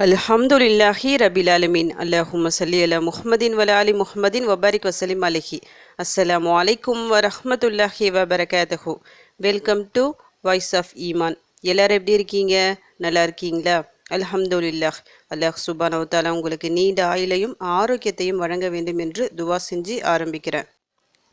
அல்ஹம்துலில்லாஹி ரபில் ஆலமீன். அல்லாஹும்ம ஸல்லி அலா முஹம்மதின் வ ஆலி முஹம்மதின் வபாரிக் வசலிம் அலைஹி. அஸ்ஸலாமு அலைக்கும் வரஹ்மத்துல்லாஹி வபரகாத்துஹு. வெல்கம் டு வாய்ஸ் ஆஃப் ஈமான். எல்லாரும் எப்படி இருக்கீங்க? நல்லா இருக்கீங்களா? அல்ஹம்துலில்லாஹ். அல்லாஹ் சுப்ஹானஹு வ தஆலா உங்களுக்கு நீண்ட ஆயுளையும் ஆரோக்கியத்தையும் வழங்க வேண்டும் என்று துவா செஞ்சு ஆரம்பிக்கிறேன்.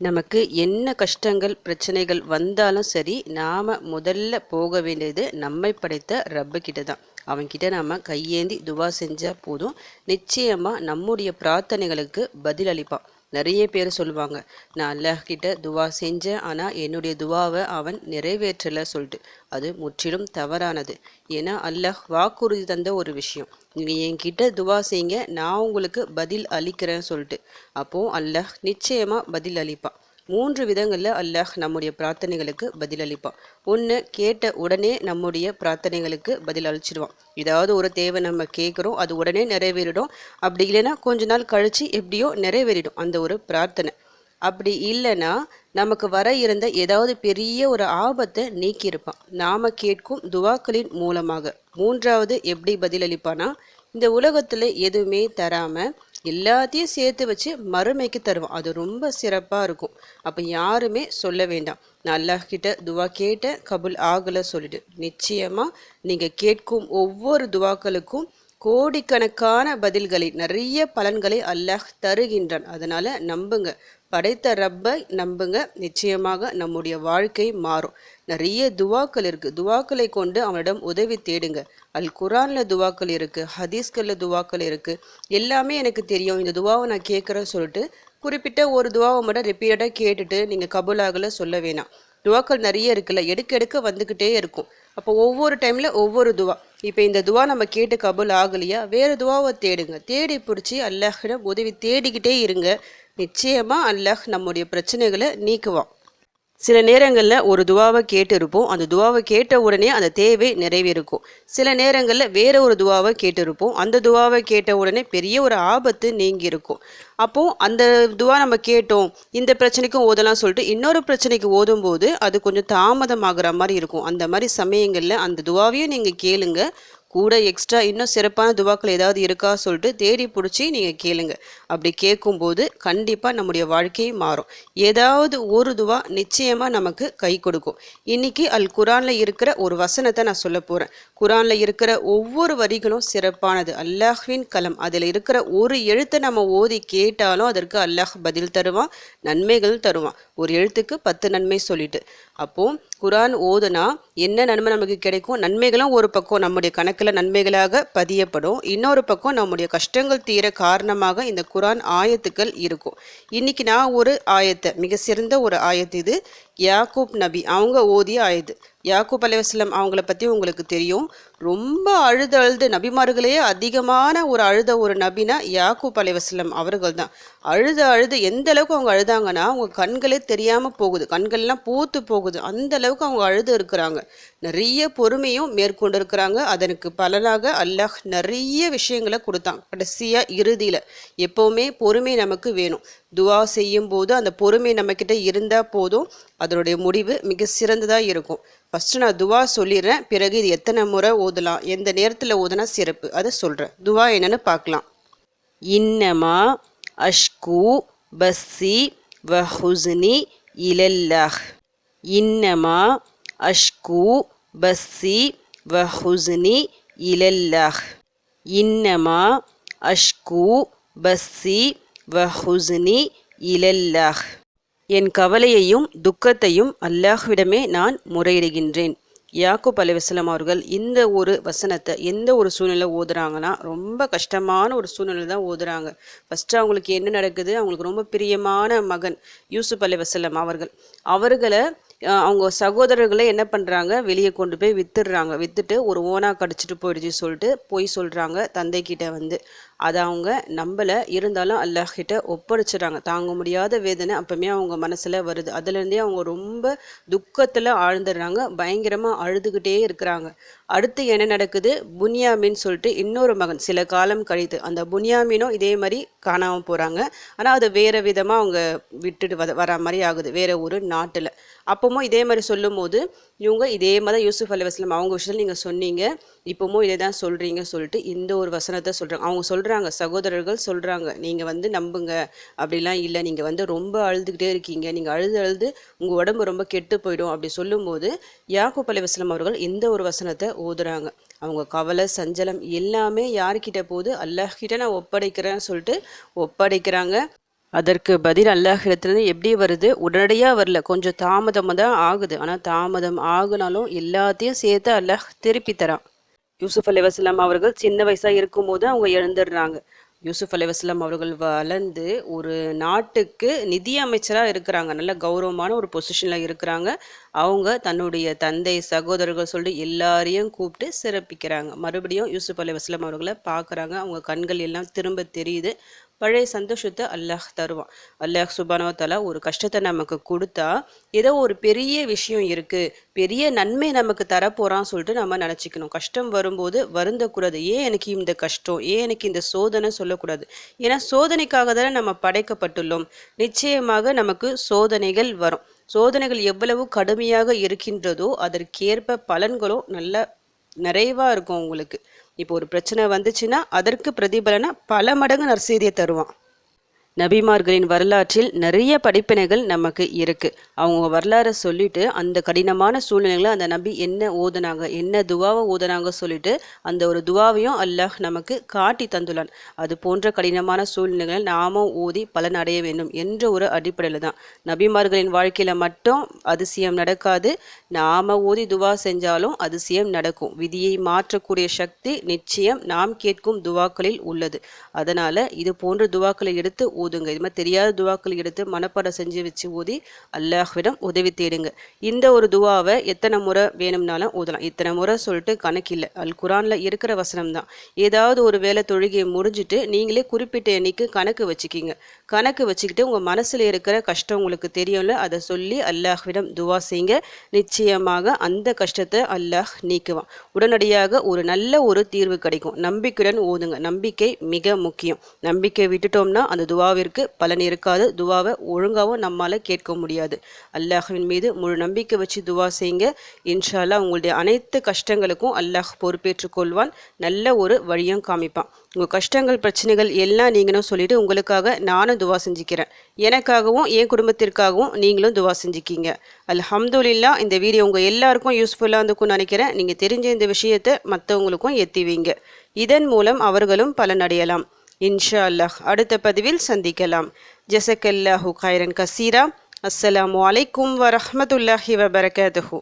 நமக்கு என்ன கஷ்டங்கள் பிரச்சனைகள் வந்தாலும் சரி, நாம் முதல்ல போக வேண்டியது நம்மை படைத்த ரப்பு கிட்ட தான். அவன்கிட்ட நாம் கையேந்தி துவா செஞ்சால் போதும், நிச்சயமாக நம்முடைய பிரார்த்தனைகளுக்கு பதில் அளிப்பான். நிறைய பேர் சொல்லுவாங்க, நான் அல்லாஹ் கிட்ட துவா செஞ்சேன், ஆனால் என்னுடைய துவாவை அவன் நிறைவேற்றலை சொல்லிட்டு. அது முற்றிலும் தவறானது. ஏன்னா அல்லாஹ் வாக்குறுதி தந்த ஒரு விஷயம், நீங்கள் என்கிட்ட துவா செய்யுங்க, நான் உங்களுக்கு பதில் அளிக்கிறேன்னு சொல்லிட்டு. அப்போது அல்லாஹ் நிச்சயமாக பதில் அளிப்பான். 3 விதங்களில் அல்லாஹ் நம்முடைய பிரார்த்தனைகளுக்கு பதில் அளிப்பான். ஒன்று, கேட்ட உடனே நம்முடைய பிரார்த்தனைகளுக்கு பதில் அளிச்சிடுவான். ஏதாவது ஒரு தேவை நம்ம கேட்குறோம், அது உடனே நிறைவேறிடும். அப்படி இல்லைன்னா கொஞ்ச நாள் கழித்து எப்படியோ நிறைவேறிடும் அந்த ஒரு பிரார்த்தனை. அப்படி இல்லைன்னா நமக்கு வர இருந்த ஏதாவது பெரிய ஒரு ஆபத்தை நீக்கியிருப்பான் நாம் கேட்கும் துவாக்களின் மூலமாக. 3வது எப்படி பதிலளிப்பானா, இந்த உலகத்தில் எதுவுமே தராமல் எல்லாத்தையும் சேர்த்து வச்சு மறுமைக்கு தருவான். அது ரொம்ப சிறப்பாக இருக்கும். அப்போ யாருமே சொல்ல வேண்டாம், நான் அல்லாஹ் கிட்ட துவா கேட்டேன் கபுல் ஆகலை சொல்லிட்டு. நிச்சயமாக நீங்கள் கேட்கும் ஒவ்வொரு துவாக்களுக்கும் கோடிக்கணக்கான பதில்களை, நிறைய பலன்களை அல்லாஹ் தருகின்றான். அதனால் நம்புங்க, படைத்த ரப்பை நம்புங்க, நிச்சயமாக நம்முடைய வாழ்க்கை மாறும். நிறைய துவாக்கள் இருக்குது, துவாக்களை கொண்டு அவனிடம் உதவி தேடுங்க. அல் குரானில் துவாக்கள் இருக்குது, ஹதீஸ்களில் துவாக்கள் இருக்குது. எல்லாமே எனக்கு தெரியும், இந்த துவாவை நான் கேட்குறேன்னு சொல்லிட்டு குறிப்பிட்ட ஒரு துவாவை மட்டும் ரிப்பீட்டடாக கேட்டுட்டு நீங்கள் கபூலாகலை சொல்ல வேணாம். துவாக்கள் நிறைய இருக்குல்ல, எடுக்க வந்துக்கிட்டே இருக்கும். அப்போ ஒவ்வொரு டைமில் ஒவ்வொரு துவா. இப்போ இந்த துவா நம்ம கேட்டு கபூல் ஆகலையா, வேறு துவாவை தேடுங்க. தேடி பிடிச்சி அல்லாஹிடம் உதவி தேடிக்கிட்டே இருங்க. நிச்சயமாக அல்லாஹ் நம்முடைய பிரச்சனைகளை நீக்குவான். சில நேரங்களில் ஒரு துவாவை கேட்டு இருப்போம், அந்த துவாவை கேட்ட உடனே அந்த தேவை நிறைவேறிருக்கும். சில நேரங்களில் வேற ஒரு துவாவை கேட்டு இருப்போம், அந்த துவாவை கேட்ட உடனே பெரிய ஒரு ஆபத்து நீங்கி இருக்கும். அப்போது அந்த துவா நம்ம கேட்டோம், இந்த பிரச்சனைக்கும் ஓதலாம் சொல்லிட்டு இன்னொரு பிரச்சனைக்கு ஓதும்போது அது கொஞ்சம் தாமதமாகிற மாதிரி இருக்கும். அந்த மாதிரி சமயங்களில் அந்த துவாவையும் நீங்கள் கேளுங்க. கூட எக்ஸ்ட்ரா இன்னும் சிறப்பான துவாக்கள் ஏதாவது இருக்கா சொல்லிட்டு தேடி பிடிச்சி நீங்கள் கேளுங்க. அப்படி கேட்கும்போது கண்டிப்பாக நம்முடைய வாழ்க்கையை மாறும். ஏதாவது ஒரு துவா நிச்சயமாக நமக்கு கை கொடுக்கும். இன்னைக்கு அல் குரானில் இருக்கிற ஒரு வசனத்தை நான் சொல்ல போகிறேன். குரானில் இருக்கிற ஒவ்வொரு வரிகளும் சிறப்பானது, அல்லாஹ்வின் கலம். அதில் இருக்கிற ஒரு எழுத்தை நம்ம ஓதி கேட்டாலும் அதற்கு அல்லாஹ் பதில் தருவான், நன்மைகள் தருவான். ஒரு எழுத்துக்கு 10 நன்மை சொல்லிட்டு. அப்போது குரான் ஓதுனா என்ன நன்மை நமக்கு கிடைக்கும்? நன்மைகளும் ஒரு பக்கம் நம்முடைய கணக்கில் நன்மைகளாக பதியப்படும், இன்னொரு பக்கம் நம்முடைய கஷ்டங்கள் தீர காரணமாக இந்த குரான் ஆயத்துக்கள் இருக்கும். இன்னைக்கு நான் ஒரு ஆயத்தை, மிக சிறந்த ஒரு ஆயத்து இது, யாக்கூப் நபி அவங்க ஓதிய ஆயத்து. யாக்கூப் அலைஹிஸ்ஸலாம் அவங்கள பற்றி உங்களுக்கு தெரியும். ரொம்ப அழுது நபிமார்களே அதிகமான அழுத ஒரு நபினா யாக்கூப் அலைஹிஸ்ஸலாம் அவர்கள் தான். அழுது எந்த அளவுக்கு அவங்க அழுதாங்கன்னா அவங்க கண்களே தெரியாமல் போகுது, கண்கள்லாம் பூத்து போகுது, அந்த அளவுக்கு அவங்க அழுது இருக்கிறாங்க. நிறைய பொறுமையும் மேற்கொண்டு இருக்கிறாங்க. அதற்கு பலனாக அல்லாஹ் நிறைய விஷயங்களை கொடுத்தான். கடைசியாக இறுதியில் எப்போவுமே பொறுமை நமக்கு வேணும். துவா செய்யும் போது அந்த பொறுமை நம்மக்கிட்ட இருந்தால் போதும், அதனுடைய முடிவு மிக சிறந்ததாக இருக்கும். ஃபஸ்ட்டு நான் துவா சொல்லிடுறேன், பிறகு இது எத்தனை முறை ஓதலாம், எந்த நேரத்தில் ஓதுனா சிறப்பு அதை சொல்கிறேன். துவா என்னன்னு பார்க்கலாம். இன்னமா அஷ்கு பஸ்ஸி வ ஹுஸ்னி இலல்லாஹ். இன்னமா அஷ்கு பஸ்ஸி வ ஹுஸ்னி இலல்லாஹ். இன்னமா அஷ்கு பஸ்ஸி வ ஹுஸ்னி இலல்லாஹ். என் கவலையையும் துக்கத்தையும் அல்லாஹ்விடமே நான் முறையிடுகின்றேன். யாக்கூப் அலைஹிஸ்ஸலாம் அவர்கள் இந்த ஒரு வசனத்தை எந்த ஒரு சூழ்நிலை ஓதுறாங்கன்னா ரொம்ப கஷ்டமான ஒரு சூழ்நிலை தான் ஓதுறாங்க. ஃபஸ்ட்டு அவங்களுக்கு என்ன நடக்குது, அவங்களுக்கு ரொம்ப பிரியமான மகன் யூசுப் அலைஹிஸ்ஸலாம் அவர்களை அவங்க சகோதரர்களை என்ன பண்ணுறாங்க, வெளியே கொண்டு போய் வித்துடுறாங்க. விற்றுட்டு ஒரு ஓனா கடிச்சிட்டு போயிடுச்சு சொல்லிட்டு போய் சொல்கிறாங்க தந்தைக்கிட்ட. அதை அவங்க நம்பலை, இருந்தாலும் அல்லாஹ்கிட்ட ஒப்படைச்சிடுறாங்க. தாங்க முடியாத வேதனை அப்பவுமே அவங்க மனசில் வருது. அதுலேருந்தே அவங்க ரொம்ப துக்கத்தில் ஆழ்ந்துடுறாங்க, பயங்கரமாக அழுதுகிட்டே இருக்கிறாங்க. அடுத்து என்ன நடக்குது, புன்யாமின் சொல்லிட்டு இன்னொரு மகன் சில காலம் கழித்து அந்த புன்யாமினும் இதே மாதிரி காணாமல் போகிறாங்க. ஆனால் அது வேறு விதமாக அவங்க விட்டுட்டு வர மாதிரி ஆகுது, வேற ஒரு நாட்டில். அப்பவும் இதே மாதிரி சொல்லும் போது இவங்க இதே மாதிரி யூசுஃப் அலைஹிஸ்ஸலாம் அவங்க விஷயத்தில் நீங்கள் சொன்னீங்க, இப்போவும் இதே தான் சொல்கிறீங்க சொல்லிட்டு இந்த ஒரு வசனத்தை சொல்கிறாங்க. அவங்க சொல்கிறாங்க, சகோதரர்கள் சொல்கிறாங்க, நீங்கள் வந்து நம்புங்க, அப்படிலாம் இல்லை, நீங்கள் வந்து ரொம்ப அழுதுகிட்டே இருக்கீங்க, நீங்கள் அழுது அழுது உங்கள் உடம்பு ரொம்ப கெட்டு போயிடும் அப்படி சொல்லும்போது யாக்கூப் அலைஹிஸ்ஸலாம் அவர்கள் இந்த ஒரு வசனத்தை ஓதுறாங்க. அவங்க கவலை சஞ்சலம் எல்லாமே யார்கிட்ட போகுது, அல்லாஹ் கிட்ட நான் ஒப்படைக்கிறேன்னு சொல்லிட்டு ஒப்படைக்கிறாங்க. அதற்கு பதில் அல்லாஹ்விடத்துலேருந்து எப்படி வருது, உடனடியாக வரல, கொஞ்சம் தாமதமாக தான் ஆகுது. ஆனால் தாமதம் ஆகுனாலும் எல்லாத்தையும் சேர்த்து அல்லாஹ் திருப்பி தரான். யூசுஃப் அலைஹிஸ்ஸலாம் அவர்கள் சின்ன வயசாக இருக்கும்போது அவங்க இழந்துடுறாங்க. யூசுஃப் அலைஹிஸ்ஸலாம் அவர்கள் வளர்ந்து ஒரு நாட்டுக்கு நிதி அமைச்சராக இருக்கிறாங்க. நல்ல கௌரவமான ஒரு பொசிஷனில் இருக்கிறாங்க. அவங்க தன்னுடைய தந்தை சகோதரர்கள் சொல்லிட்டு எல்லாரையும் கூப்பிட்டு சிறப்பிக்கிறாங்க. மறுபடியும் யூசுஃப் அலைஹிஸ்ஸலாம் அவர்களை பார்க்குறாங்க. அவங்க கண்கள் எல்லாம் திரும்ப தெரியுது. பழைய சந்தோஷத்தை அல்லாஹ் தருவான். அல்லாஹ் சுப்ஹானஹு வ தஆலா ஒரு கஷ்டத்தை நமக்கு கொடுத்தா ஏதோ ஒரு பெரிய விஷயம் இருக்குது, பெரிய நன்மை நமக்கு தரப்போகிறான்னு சொல்லிட்டு நம்ம நினச்சிக்கணும். கஷ்டம் வரும்போது வருந்தக்கூடாது. ஏன் எனக்கு இந்த கஷ்டம், ஏன் எனக்கு இந்த சோதனை சொல்லக்கூடாது. ஏன்னா சோதனைக்காக தானே நம்ம படைக்கப்பட்டுள்ளோம். நிச்சயமாக நமக்கு சோதனைகள் வரும். சோதனைகள் எவ்வளவு கடுமையாக இருக்கின்றதோ அதற்கேற்ப பலன்களும் நல்ல நிறைவாக இருக்கும் உங்களுக்கு. இப்போ ஒரு பிரச்சனை வந்துச்சுன்னா அதற்கு பிரதிபலனா பல மடங்கு நற்செய்தியை தருவான். நபிமார்களின் வரலாற்றில் நிறைய படிப்பினைகள் நமக்கு இருக்குது. அவங்க வரலாறை சொல்லிட்டு அந்த கடினமான சூழ்நிலைகளை அந்த நபி என்ன ஓதுனாங்க, என்ன துவாவை ஓதுனாங்க சொல்லிட்டு அந்த ஒரு துவாவையும் அல்லாஹ் நமக்கு காட்டி தந்துள்ளான். அது போன்ற கடினமான சூழ்நிலைகளை நாமும் ஓதி பலன் அடைய வேண்டும் என்ற ஒரு அடிப்படையில் தான். நபிமார்களின் வாழ்க்கையில் மட்டும் அதிசயம் நடக்காது, நாம் ஓதி துவா செஞ்சாலும் அதிசயம் நடக்கும். விதியை மாற்றக்கூடிய சக்தி நிச்சயம் நாம் கேட்கும் துவாக்களில் உள்ளது. அதனால் இது போன்ற துவாக்களை எடுத்து ஓதுங்க. இது மாதிரி தெரியாத துவாக்கள் எடுத்து மனப்பாடம் செஞ்சு வச்சு ஓதி அல்லாஹ்விடம் உதவி தேடுங்க. இந்த ஒரு துவாவை எத்தனை முறை வேணும்னாலும் ஓதலாம். இத்தனை முறை சொல்லிட்டு கணக்கில்லை. அல் குரானில் இருக்கிற வசனம் தான். ஏதாவது ஒரு வேலை தொழுகையை முடிஞ்சுட்டு நீங்களே குறிப்பிட்ட எண்ணிக்கை கணக்கு வச்சுக்கிங்க. கணக்கு வச்சுக்கிட்டு உங்கள் மனசில் இருக்கிற கஷ்டம் உங்களுக்கு தெரியும்ல, அதை சொல்லி அல்லாஹ்விடம் துவா செய்யுங்க. நிச்சயமாக அந்த கஷ்டத்தை அல்லாஹ் நீக்குவான். உடனடியாக ஒரு நல்ல ஒரு தீர்வு கிடைக்கும். நம்பிக்கையுடன் ஓதுங்க. நம்பிக்கை மிக முக்கியம். நம்பிக்கை விட்டுட்டோம்னா அந்த துவாவிற்கு பலன் இருக்காது. துவாவை ஒழுங்காகவும் நம்மால் கேட்க முடியாது. அல்லாஹ்வின் மீது முழு நம்பிக்கை வச்சு துவா செய்யுங்க. இன்ஷா அல்லாஹ் உங்களுடைய அனைத்து கஷ்டங்களுக்கும் அல்லாஹ் பொறுப்பேற்றுக் கொள்வான். நல்ல ஒரு வழியும் காமிப்பான். உங்கள் கஷ்டங்கள் பிரச்சனைகள் எல்லாம் நீங்களும் சொல்லிட்டு உங்களுக்காக நானும் துவா செஞ்சுக்கிறேன். எனக்காகவும் என் குடும்பத்திற்காகவும் நீங்களும் துவா செஞ்சுக்கிங்க. அல்ஹம்துலில்லாஹ். இந்த வீடியோ உங்கள் எல்லாருக்கும் யூஸ்ஃபுல்லாக இருந்துக்கும்னு நினைக்கிறேன். நீங்கள் தெரிஞ்ச இந்த விஷயத்தை மற்றவங்களுக்கும் எத்திவீங்க. இதன் மூலம் அவர்களும் பலனடையலாம். இன்ஷா அல்லாஹ். அடுத்த பதிவில் சந்திக்கலாம். ஜஸக்கல்லாஹு கைரன் கசீரா. அஸ்ஸலாமு அலைக்கும் வரஹ்மத்துல்லாஹி வபரகாத்துஹு.